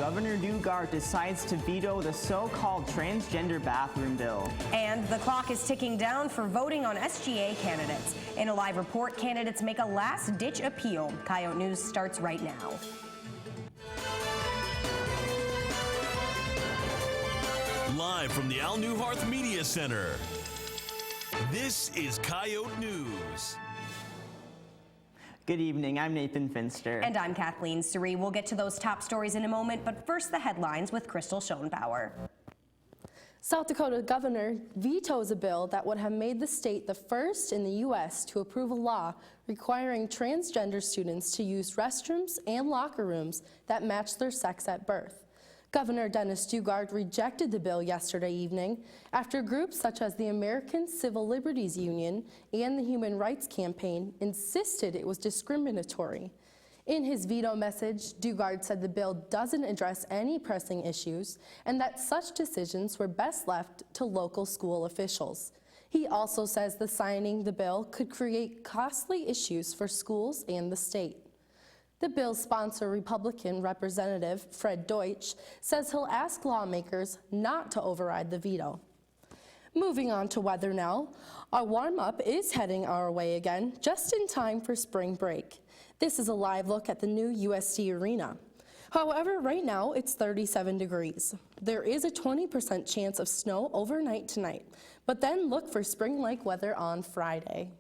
Governor Dugard decides to veto the so-called transgender bathroom bill. And the clock is ticking down for voting on SGA candidates. In a live report, candidates make a last-ditch appeal. Coyote News starts right now. Live from the Al Newharth Media Center, this is Coyote News. Good evening, I'm Nathan Finster. And I'm Kathleen Surrey. We'll get to those top stories in a moment, but first the headlines with Crystal Schoenbauer. South Dakota governor vetoes a bill that would have made the state the first in the U.S. to approve a law requiring transgender students to use restrooms and locker rooms that match their sex at birth. Governor Dennis Dugard rejected the bill yesterday evening after groups such as the American Civil Liberties Union and the Human Rights Campaign insisted it was discriminatory. In his veto message, Dugard said the bill doesn't address any pressing issues and that such decisions were best left to local school officials. He also says the signing the bill could create costly issues for schools and the state. The bill's sponsor, Republican Representative Fred Deutsch, says he'll ask lawmakers not to override the veto. Moving on to weather now, our warm-up is heading our way again, just in time for spring break. This is a live look at the new USD Arena. However, right now it's 37 degrees. There is a 20% chance of snow overnight tonight, but then look for spring-like weather on Friday.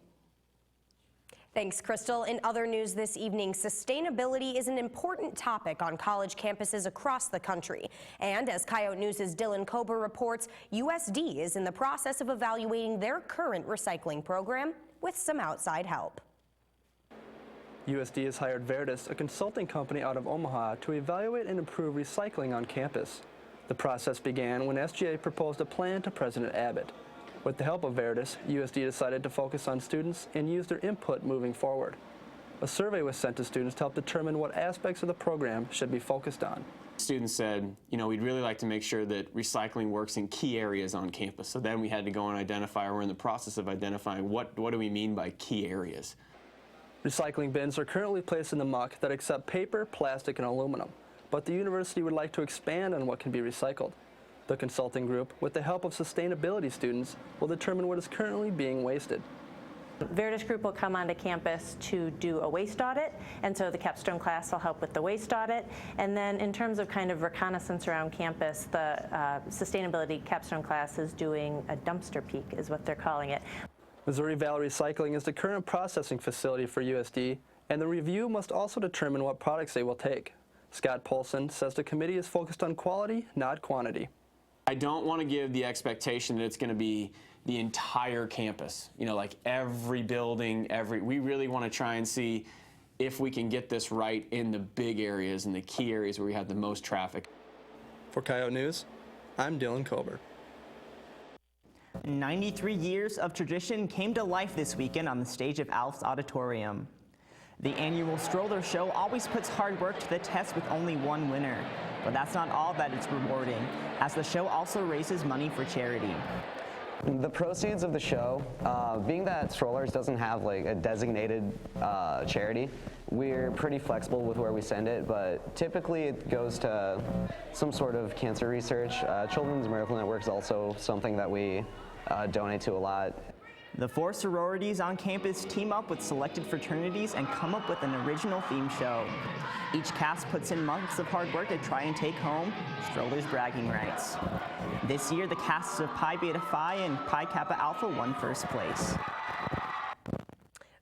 Thanks, Crystal. In other news this evening, sustainability is an important topic on college campuses across the country. And as Coyote News' Dylan Kober reports, USD is in the process of evaluating their current recycling program with some outside help. USD has hired Veritas, a consulting company out of Omaha, to evaluate and improve recycling on campus. The process began when SGA proposed a plan to President Abbott. With the help of Veritas, USD decided to focus on students and use their input moving forward. A survey was sent to students to help determine what aspects of the program should be focused on. Students said, we'd really like to make sure that recycling works in key areas on campus. So then we had to go and identify, or we're in the process of identifying what do we mean by key areas. Recycling bins are currently placed in the Muck that accept paper, plastic, and aluminum, but the university would like to expand on what can be recycled. The consulting group, with the help of sustainability students, will determine what is currently being wasted. Veritas Group will come onto campus to do a waste audit, and so the capstone class will help with the waste audit. And then in terms of kind of reconnaissance around campus, the sustainability capstone class is doing a dumpster peek, is what they're calling it. Missouri Valley Recycling is the current processing facility for USD, and the review must also determine what products they will take. Scott Polson says the committee is focused on quality, not quantity. I don't want to give the expectation that it's going to be the entire campus, like every building, we really want to try and see if we can get this right in the big areas and the key areas where we have the most traffic. For Coyote News, I'm Dylan Kober. 93 years of tradition came to life this weekend on the stage of Alf's Auditorium. The annual Stroller Show always puts hard work to the test with only one winner. But that's not all that it's rewarding, as the show also raises money for charity. The proceeds of the show, being that Strollers doesn't have like a designated charity, we're pretty flexible with where we send it, but typically it goes to some sort of cancer research. Children's Miracle Network is also something that we donate to a lot. The 4 sororities on campus team up with selected fraternities and come up with an original theme show. Each cast puts in months of hard work to try and take home Stroller's bragging rights. This year, the casts of Pi Beta Phi and Pi Kappa Alpha won first place.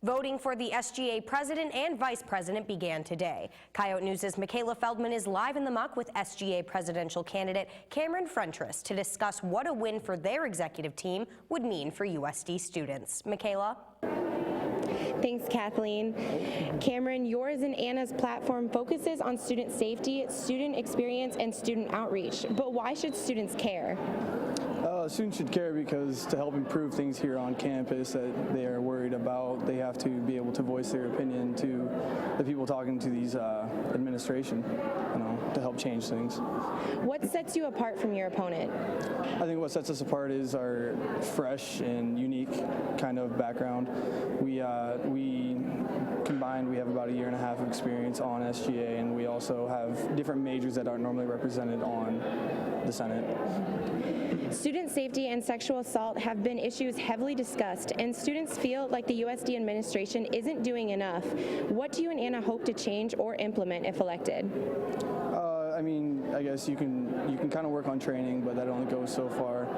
Voting for the SGA president and vice president began today. Coyote News' Michaela Feldman is live in the Muck with SGA presidential candidate Cameron Frentress to discuss what a win for their executive team would mean for USD students. Michaela? Thanks, Kathleen. Cameron, yours and Anna's platform focuses on student safety, student experience, and student outreach. But why should students care? Students should care because to help improve things here on campus that they are worried about, they have to be able to voice their opinion to the people talking to these administration, to help change things. What sets you apart from your opponent? I think what sets us apart is our fresh and unique kind of background. We combine combined, we have about a year and a half of experience on SGA, and we also have different majors that aren't normally represented on the Senate. Student safety and sexual assault have been issues heavily discussed, and students feel like the USD administration isn't doing enough. What do you and Anna hope to change or implement if elected? I mean, I guess you can kind of work on training, but that only goes so far.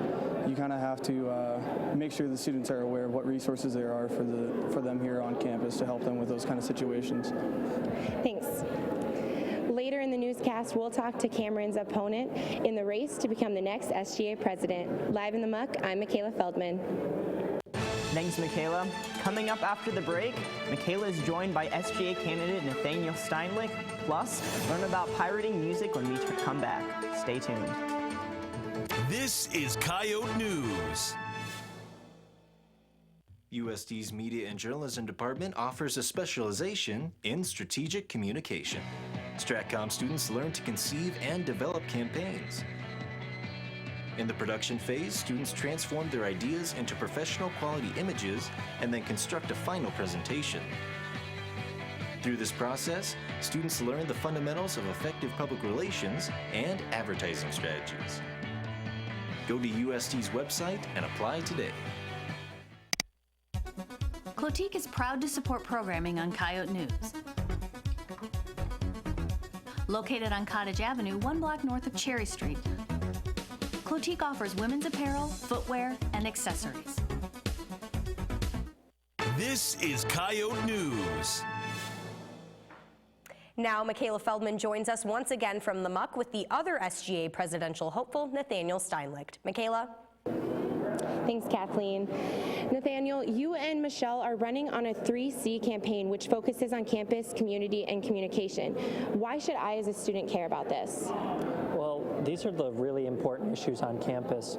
You kind of have to make sure the students are aware of what resources there are for them here on campus to help them with those kind of situations. Thanks. Later in the newscast, we'll talk to Cameron's opponent in the race to become the next SGA president. Live in the Muck, I'm Michaela Feldman. Thanks, Michaela. Coming up after the break, Michaela is joined by SGA candidate Nathaniel Steinlich. Plus, learn about pirating music when we come back. Stay tuned. This is Coyote News. USD's Media and Journalism Department offers a specialization in strategic communication. Stratcom students learn to conceive and develop campaigns. In the production phase, students transform their ideas into professional quality images and then construct a final presentation. Through this process, students learn the fundamentals of effective public relations and advertising strategies. Go to USD's website and apply today. Clotique is proud to support programming on Coyote News. Located on Cottage Avenue, 1 block north of Cherry Street, Clotique offers women's apparel, footwear, and accessories. This is Coyote News. Now, Michaela Feldman joins us once again from the Muck with the other SGA presidential hopeful, Nathaniel Steinlich. Michaela? Thanks, Kathleen. Nathaniel, you and Michelle are running on a 3C campaign which focuses on campus, community, and communication. Why should I as a student care about this? Well, these are the really important issues on campus.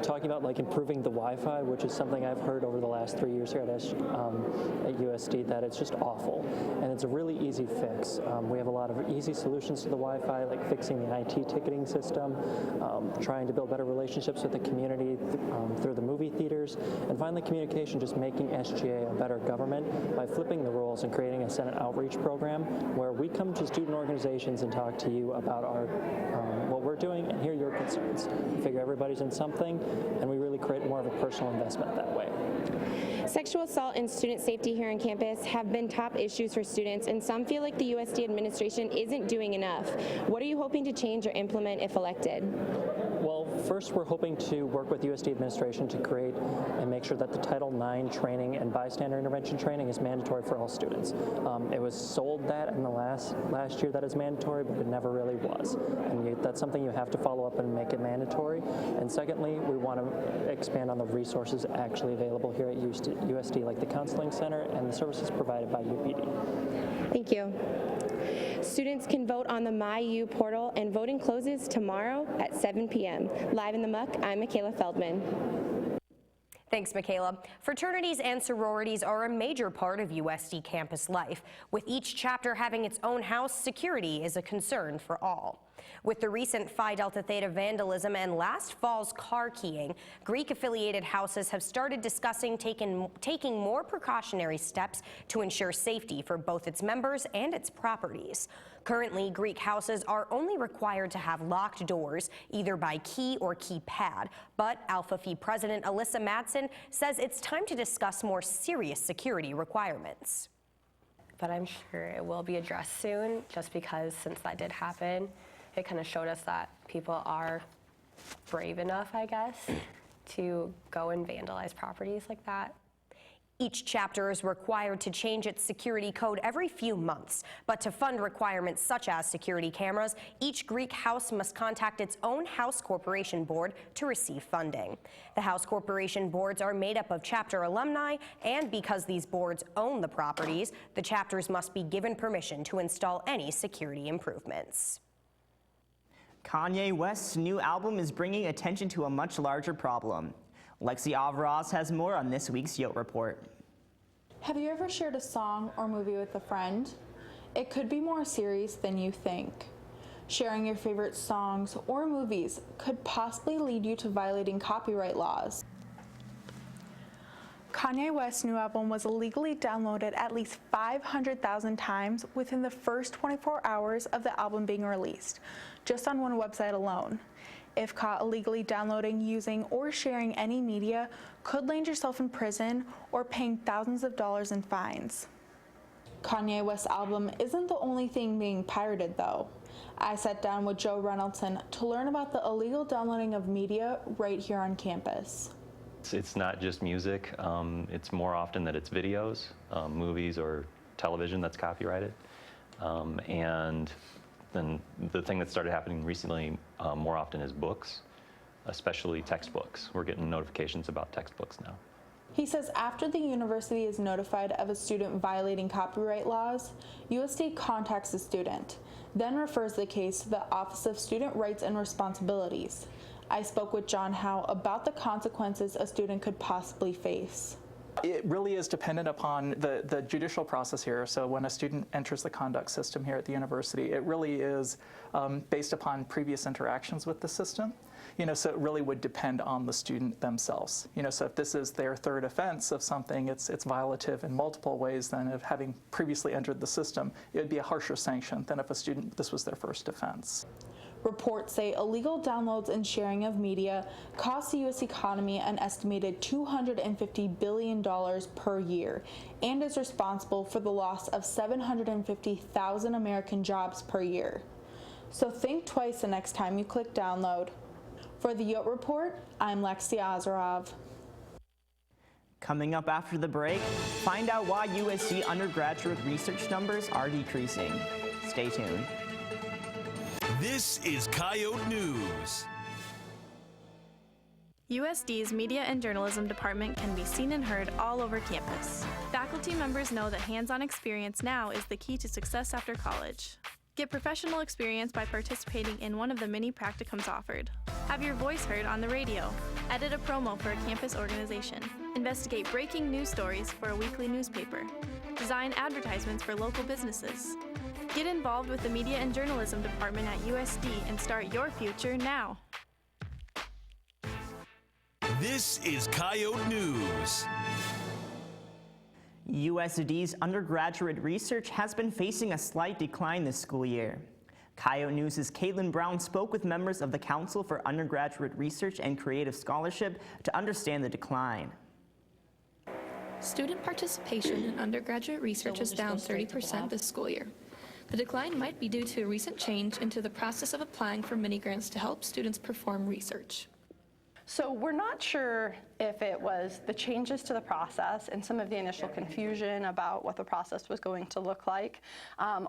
Talking about like improving the Wi-Fi, which is something I've heard over the last 3 years here at USD, that it's just awful. And it's a really easy fix. We have a lot of easy solutions to the Wi-Fi, like fixing the IT ticketing system, trying to build better relationships with the community through the movie theaters, and finally communication, just making SGA a better government by flipping the roles and creating a Senate outreach program where we come to student organizations and talk to you about our what we're doing and hear your concerns. We figure everybody's in something, and we really create more of a personal investment that way. Sexual assault and student safety here on campus have been top issues for students, and some feel like the USD administration isn't doing enough. What are you hoping to change or implement if elected? Well, first we're hoping to work with USD administration to create and make sure that the Title IX training and bystander intervention training is mandatory for all students. It was sold that in the last year that is mandatory, but it never really was. And that's something you have to follow up and make it mandatory. And secondly, we want to expand on the resources actually available here at USD, like the Counseling Center and the services provided by UPD. Thank you. Students can vote on the MyU portal, and voting closes tomorrow at 7 p.m. Live in the Muck, I'm Michaela Feldman. Thanks, Michaela. Fraternities and sororities are a major part of USD campus life. With each chapter having its own house, security is a concern for all. With the recent Phi Delta Theta vandalism and last fall's car keying, Greek-affiliated houses have started discussing taking more precautionary steps to ensure safety for both its members and its properties. Currently, Greek houses are only required to have locked doors, either by key or keypad, but Alpha Phi President Alyssa Madsen says it's time to discuss more serious security requirements. But I'm sure it will be addressed soon, just because since that did happen, it kind of showed us that people are brave enough, I guess, to go and vandalize properties like that. Each chapter is required to change its security code every few months, but to fund requirements such as security cameras, each Greek house must contact its own House Corporation Board to receive funding. The House Corporation Boards are made up of chapter alumni, and because these boards own the properties, the chapters must be given permission to install any security improvements. Kanye West's new album is bringing attention to a much larger problem. Lexi Avraz has more on this week's Yote Report. Have you ever shared a song or movie with a friend? It could be more serious than you think. Sharing your favorite songs or movies could possibly lead you to violating copyright laws. Kanye West's new album was illegally downloaded at least 500,000 times within the first 24 hours of the album being released, just on one website alone. If caught illegally downloading, using, or sharing any media, could land yourself in prison or paying thousands of dollars in fines. Kanye West's album isn't the only thing being pirated, though. I sat down with Joe Reynoldson to learn about the illegal downloading of media right here on campus. It's not just music. It's more often that it's videos, movies, or television that's copyrighted. And then the thing that started happening recently more often is books, especially textbooks. We're getting notifications about textbooks now. He says after the university is notified of a student violating copyright laws, USD contacts the student, then refers the case to the Office of Student Rights and Responsibilities. I spoke with John Howe about the consequences a student could possibly face. It really is dependent upon the judicial process here. So when a student enters the conduct system here at the university, it really is based upon previous interactions with the system. So it really would depend on the student themselves. So if this is their third offense of something, it's violative in multiple ways than of having previously entered the system. It would be a harsher sanction than if a student, this was their first offense. Reports say illegal downloads and sharing of media cost the U.S. economy an estimated $250 billion per year and is responsible for the loss of 750,000 American jobs per year. So think twice the next time you click download. For the Yote Report, I'm Lexi Azarov. Coming up after the break, find out why USD undergraduate research numbers are decreasing. Stay tuned. This is Coyote News. USD's Media and Journalism Department can be seen and heard all over campus. Faculty members know that hands-on experience now is the key to success after college. Get professional experience by participating in one of the many practicums offered. Have your voice heard on the radio. Edit a promo for a campus organization. Investigate breaking news stories for a weekly newspaper. Design advertisements for local businesses. Get involved with the Media and Journalism Department at USD and start your future now. This is Coyote News. USD's undergraduate research has been facing a slight decline this school year. Coyote News' Caitlin Brown spoke with members of the Council for Undergraduate Research and Creative Scholarship to understand the decline. Student participation in undergraduate research is down 30% this school year. The decline might be due to a recent change into the process of applying for mini-grants to help students perform research. So we're not sure if it was the changes to the process and some of the initial confusion about what the process was going to look like,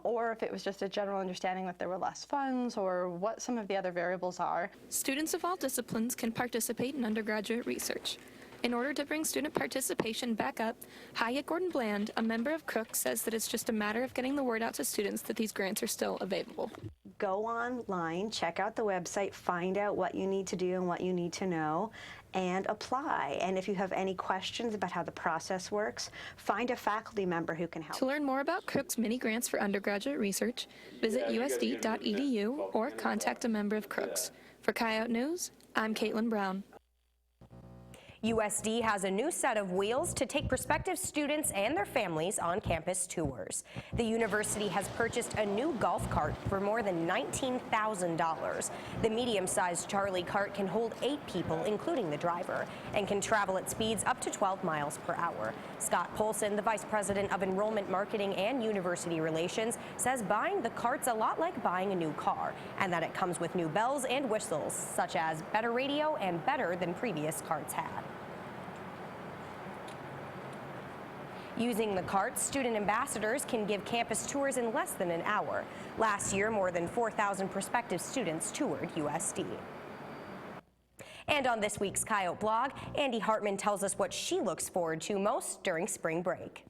or if it was just a general understanding that there were less funds or what some of the other variables are. Students of all disciplines can participate in undergraduate research. In order to bring student participation back up, Hyatt Gordon Bland, a member of Crook, says that it's just a matter of getting the word out to students that these grants are still available. Go online, check out the website, find out what you need to do and what you need to know, and apply. And if you have any questions about how the process works, find a faculty member who can help. To learn more about Crook's mini grants for undergraduate research, visit usd.edu or contact a member of Crook's. For Coyote News, I'm Caitlin Brown. USD has a new set of wheels to take prospective students and their families on campus tours. The university has purchased a new golf cart for more than $19,000. The medium-sized Charlie cart can hold 8 people, including the driver, and can travel at speeds up to 12 miles per hour. Scott Polson, the vice president of enrollment marketing and university relations, says buying the cart's a lot like buying a new car, and that it comes with new bells and whistles, such as better radio and better than previous carts had. Using the carts, student ambassadors can give campus tours in less than an hour. Last year, more than 4,000 prospective students toured USD. And on this week's Coyote blog, Andy Hartman tells us what she looks forward to most during spring break.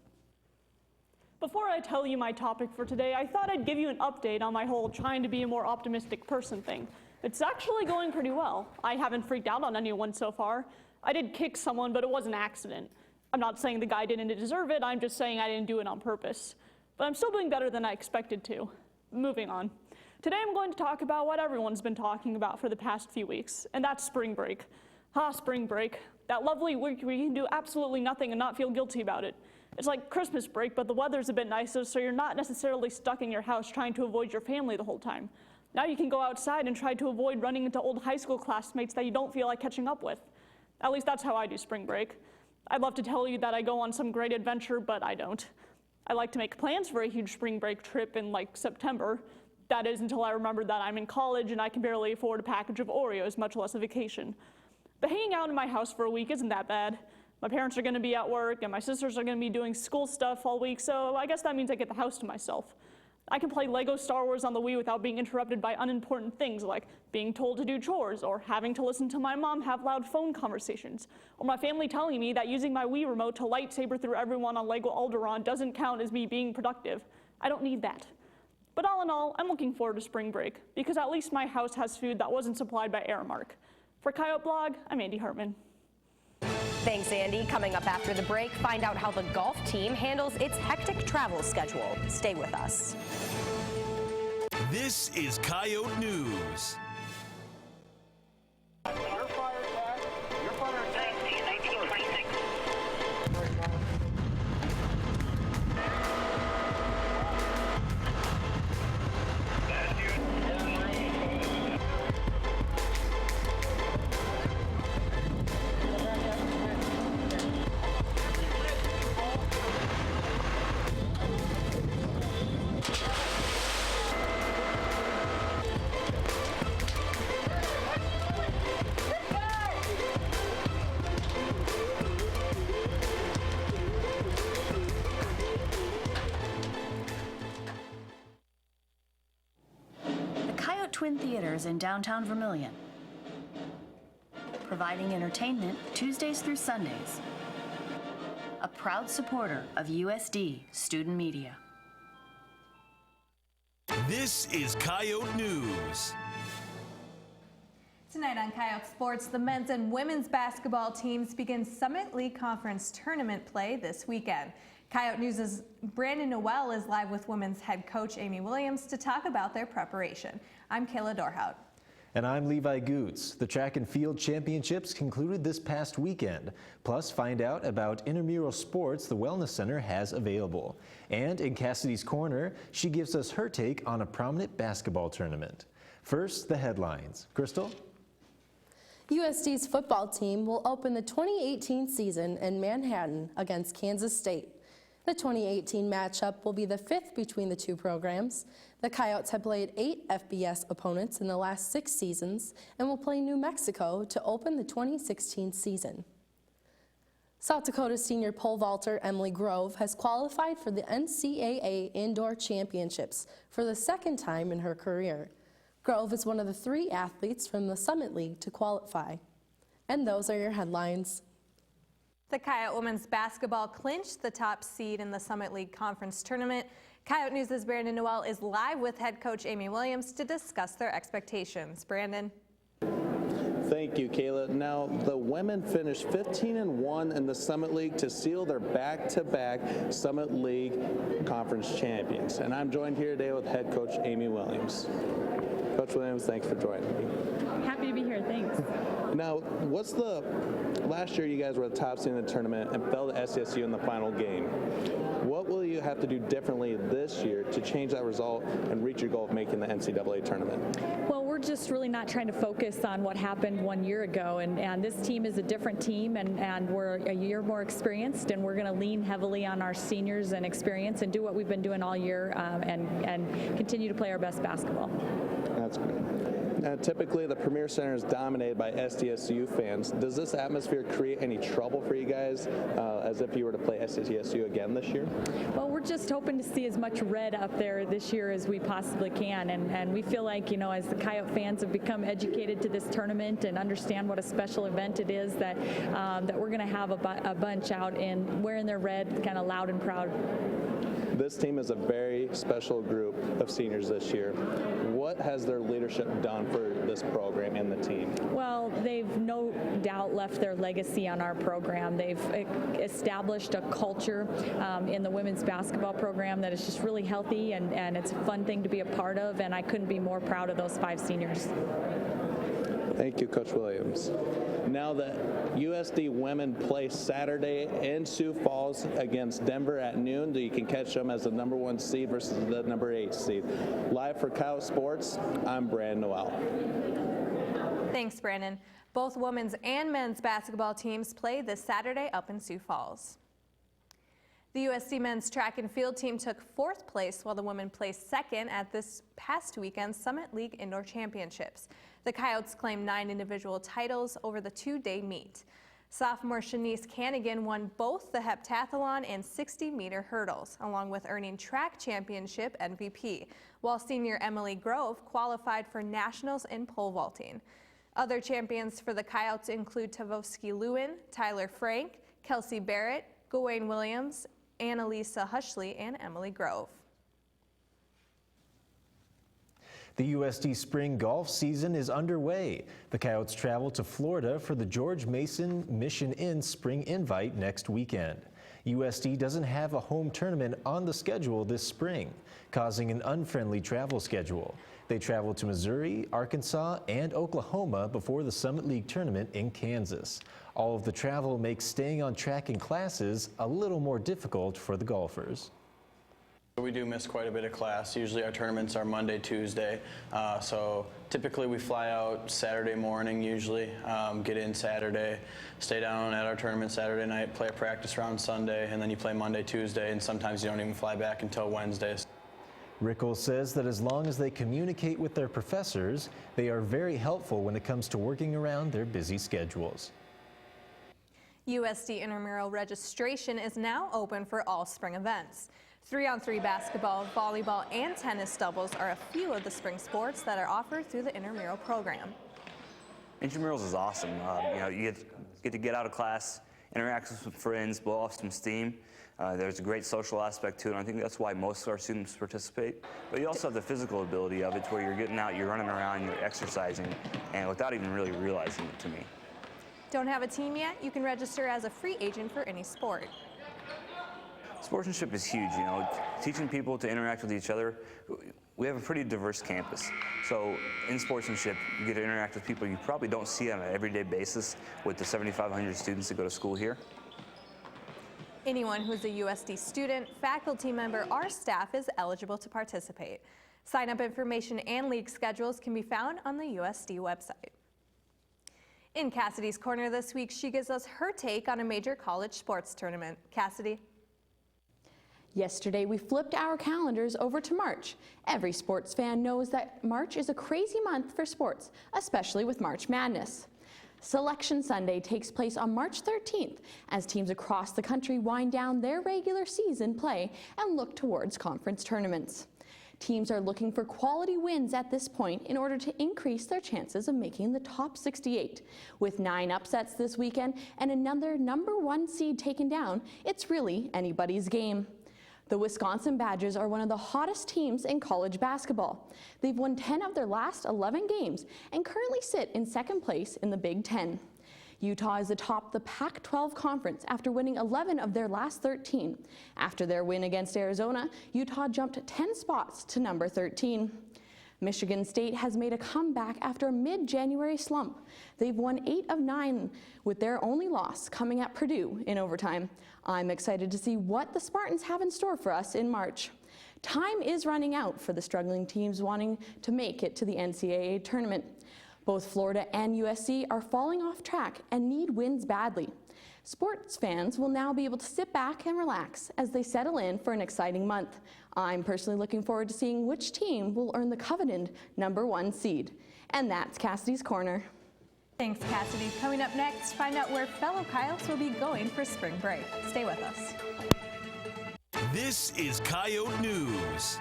Before I tell you my topic for today, I thought I'd give you an update on my whole trying to be a more optimistic person thing. It's actually going pretty well. I haven't freaked out on anyone so far. I did kick someone, but it was an accident. I'm not saying the guy didn't deserve it, I'm just saying I didn't do it on purpose. But I'm still doing better than I expected to. Moving on. Today I'm going to talk about what everyone's been talking about for the past few weeks, and that's spring break. Spring break. That lovely week where you can do absolutely nothing and not feel guilty about it. It's like Christmas break, but the weather's a bit nicer, so you're not necessarily stuck in your house trying to avoid your family the whole time. Now you can go outside and try to avoid running into old high school classmates that you don't feel like catching up with. At least that's how I do spring break. I'd love to tell you that I go on some great adventure, but I don't. I like to make plans for a huge spring break trip in like September. That is until I remember that I'm in college and I can barely afford a package of Oreos, much less a vacation. But hanging out in my house for a week isn't that bad. My parents are gonna be at work and my sisters are gonna be doing school stuff all week, so I guess that means I get the house to myself. I can play Lego Star Wars on the Wii without being interrupted by unimportant things like being told to do chores or having to listen to my mom have loud phone conversations, or my family telling me that using my Wii remote to lightsaber through everyone on Lego Alderaan doesn't count as me being productive. I don't need that. But all in all, I'm looking forward to spring break because at least my house has food that wasn't supplied by Aramark. For Coyote Blog, I'm Andy Hartman. Thanks, Andy. Coming up after the break, find out how the golf team handles its hectic travel schedule. Stay with us. This is Coyote News. Twin Theaters in downtown Vermilion, providing entertainment Tuesdays through Sundays. A proud supporter of USD Student Media. This is Coyote News. Tonight on Coyote Sports, the men's and women's basketball teams begin Summit League Conference tournament play this weekend. Coyote News' Brandon Noel is live with women's head coach Amy Williams to talk about their preparation. I'm Kayla Dorhout. And I'm Levi Goots. The track and field championships concluded this past weekend. Plus, find out about intramural sports the Wellness Center has available. And in Cassidy's Corner, she gives us her take on a prominent basketball tournament. First, the headlines. Crystal? USD's football team will open the 2018 season in Manhattan against Kansas State. The 2018 matchup will be the fifth between the two programs. The Coyotes have played 8 FBS opponents in the last 6 seasons and will play New Mexico to open the 2016 season. South Dakota senior pole vaulter Emily Grove has qualified for the NCAA Indoor Championships for the second time in her career. Grove is one of the 3 athletes from the Summit League to qualify. And those are your headlines. The Coyote women's basketball clinched the top seed in the Summit League Conference tournament. Coyote News' Brandon Noel is live with head coach Amy Williams to discuss their expectations. Brandon. Thank you, Kayla. Now, the women finished 15-1 in the Summit League to seal their back-to-back Summit League Conference champions. And I'm joined here today with head coach Amy Williams. Coach Williams, thanks for joining me. Happy to be here, thanks. Now, last year you guys were the top seed in the tournament and fell to SDSU in the final game. What will you have to do differently this year to change that result and reach your goal of making the NCAA tournament? Well, we're just really not trying to focus on what happened 1 year ago, and this team is a different team, and we're a year more experienced, and we're going to lean heavily on our seniors and experience and do what we've been doing all year and continue to play our best basketball. That's great. Typically, the Premier Center is dominated by SDSU fans. Does this atmosphere create any trouble for you guys as if you were to play SDSU again this year? Well, we're just hoping to see as much red up there this year as we possibly can, and we feel like, as the Coyote fans have become educated to this tournament and understand what a special event it is, that we're going to have a bunch out in wearing their red, kind of loud and proud. This team is a very special group of seniors this year. What has their leadership done for this program and the team? Well, they've no doubt left their legacy on our program. They've established a culture in the women's basketball program that is just really healthy, and it's a fun thing to be a part of, and I couldn't be more proud of those 5 seniors. Thank you, Coach Williams. Now the USD women play Saturday in Sioux Falls against Denver at noon. You can catch them as the #1 seed versus the #8 seed. Live for Coyote Sports, I'm Brandon Noel. Thanks, Brandon. Both women's and men's basketball teams play this Saturday up in Sioux Falls. The USD men's track and field team took 4th place while the women placed 2nd at this past weekend's Summit League Indoor Championships. The Coyotes claimed 9 individual titles over the 2-day meet. Sophomore Shanice Canigan won both the heptathlon and 60-meter hurdles, along with earning track championship MVP, while senior Emily Grove qualified for nationals in pole vaulting. Other champions for the Coyotes include Tavovsky Lewin, Tyler Frank, Kelsey Barrett, Gawain Williams, Annalisa Hushley, and Emily Grove. The USD spring golf season is underway. The Coyotes travel to Florida for the George Mason Mission Inn Spring Invite next weekend. USD doesn't have a home tournament on the schedule this spring, causing an unfriendly travel schedule. They travel to Missouri, Arkansas, and Oklahoma before the Summit League tournament in Kansas. All of the travel makes staying on track in classes a little more difficult for the golfers. We do miss quite a bit of class. Usually our tournaments are Monday, Tuesday. So typically we fly out Saturday morning usually, get in Saturday, stay down at our tournament Saturday night, play a practice round Sunday, and then you play Monday, Tuesday, and sometimes you don't even fly back until Wednesday. Rickles says that as long as they communicate with their professors, they are very helpful when it comes to working around their busy schedules. USD intramural registration is now open for all spring events. 3-on-3 basketball, volleyball, and tennis doubles are a few of the spring sports that are offered through the intramural program. Intramurals is awesome. You get to get out of class, interact with some friends, blow off some steam. There's a great social aspect to it, and I think that's why most of our students participate. But you also have the physical ability of it, where you're getting out, you're running around, you're exercising, and without even really realizing it to me. Don't have a team yet? You can register as a free agent for any sport. Sportsmanship is huge, teaching people to interact with each other. We have a pretty diverse campus. So in sportsmanship, you get to interact with people you probably don't see on an everyday basis with the 7,500 students that go to school here. Anyone who's a USD student, faculty member, or staff is eligible to participate. Sign-up information and league schedules can be found on the USD website. In Cassidy's Corner this week, she gives us her take on a major college sports tournament. Cassidy? Yesterday, we flipped our calendars over to March. Every sports fan knows that March is a crazy month for sports, especially with March Madness. Selection Sunday takes place on March 13th as teams across the country wind down their regular season play and look towards conference tournaments. Teams are looking for quality wins at this point in order to increase their chances of making the top 68. With 9 upsets this weekend and another #1 seed taken down, it's really anybody's game. The Wisconsin Badgers are one of the hottest teams in college basketball. They've won 10 of their last 11 games and currently sit in 2nd place in the Big Ten. Utah is atop the Pac-12 conference after winning 11 of their last 13. After their win against Arizona, Utah jumped 10 spots to number 13. Michigan State has made a comeback after a mid-January slump. They've won 8 of 9, with their only loss coming at Purdue in overtime. I'm excited to see what the Spartans have in store for us in March. Time is running out for the struggling teams wanting to make it to the NCAA tournament. Both Florida and USC are falling off track and need wins badly. Sports fans will now be able to sit back and relax as they settle in for an exciting month. I'm personally looking forward to seeing which team will earn the coveted #1 seed. And that's Cassidy's Corner. Thanks, Cassidy. Coming up next, find out where fellow Coyotes will be going for spring break. Stay with us. This is Coyote News.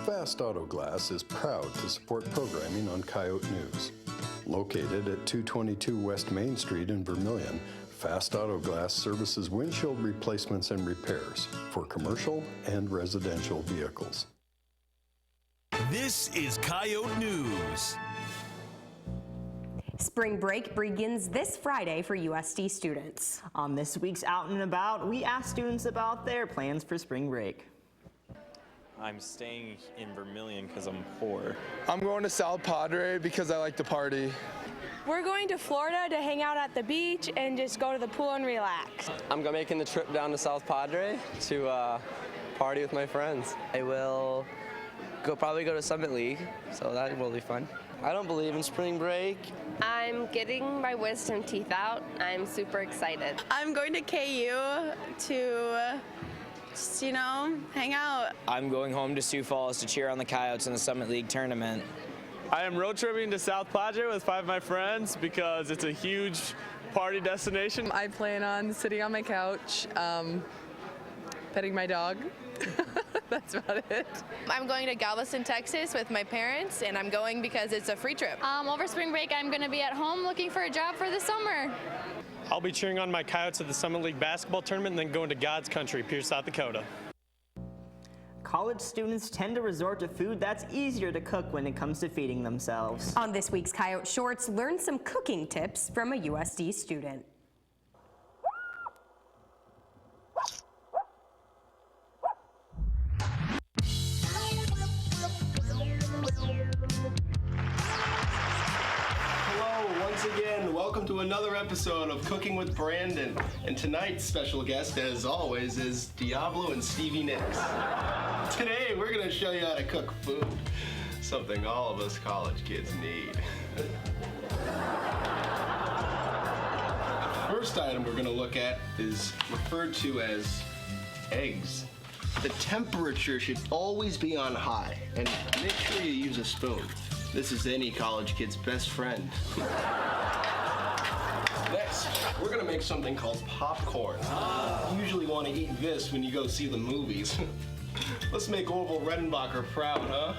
Fast Auto Glass is proud to support programming on Coyote News. Located at 222 West Main Street in Vermilion, Fast Auto Glass services windshield replacements and repairs for commercial and residential vehicles. This is Coyote News. Spring break begins this Friday for USD students. On this week's Out and About, we asked students about their plans for spring break. I'm staying in Vermilion because I'm poor. I'm going to South Padre because I like to party. We're going to Florida to hang out at the beach and just go to the pool and relax. I'm making the trip down to South Padre to party with my friends. I will probably go to Summit League, so that will be fun. I don't believe in spring break. I'm getting my wisdom teeth out. I'm super excited. I'm going to KU to just, hang out. I'm going home to Sioux Falls to cheer on the Coyotes in the Summit League tournament. I am road tripping to South Padre with 5 of my friends because it's a huge party destination. I plan on sitting on my couch, petting my dog. That's about it. I'm going to Galveston, Texas with my parents, and I'm going because it's a free trip. Over spring break, I'm going to be at home looking for a job for the summer. I'll be cheering on my Coyotes at the Summit League basketball tournament and then going to God's country, Pierce, South Dakota. College students tend to resort to food that's easier to cook when it comes to feeding themselves. On this week's Coyote Shorts, learn some cooking tips from a USD student. Welcome to another episode of Cooking with Brandon. And tonight's special guest, as always, is Diablo and Stevie Nicks. Today, we're going to show you how to cook food, something all of us college kids need. The first item we're going to look at is referred to as eggs. The temperature should always be on high, and make sure you use a spoon. This is any college kid's best friend. Next, we're gonna make something called popcorn. You usually want to eat this when you go see the movies. Let's make Orville Redenbacher proud, huh?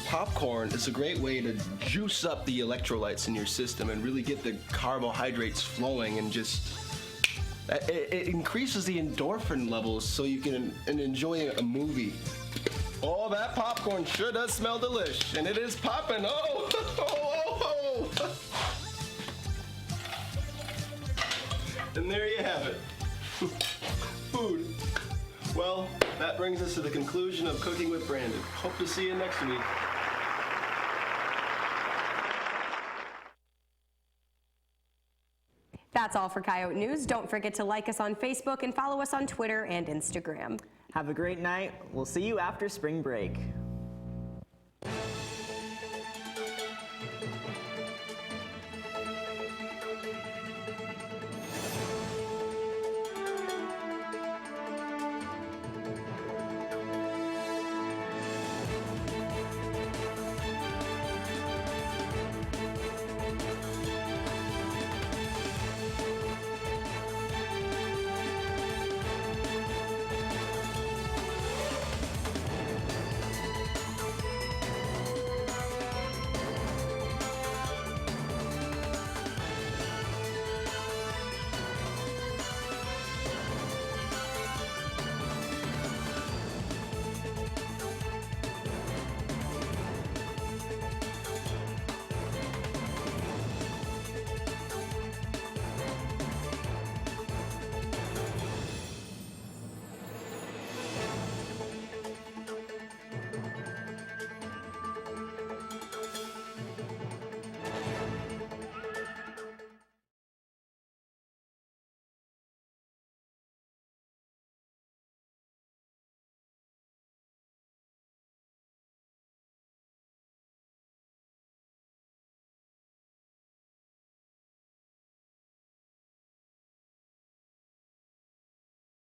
Popcorn is a great way to juice up the electrolytes in your system and really get the carbohydrates flowing and just... It increases the endorphin levels so you can enjoy a movie. Oh, that popcorn sure does smell delish, and it is popping. Oh, oh, oh, oh. And there you have it. Food. Well, that brings us to the conclusion of Cooking with Brandon. Hope to see you next week. That's all for Coyote News. Don't forget to like us on Facebook and follow us on Twitter and Instagram. Have a great night. We'll see you after spring break.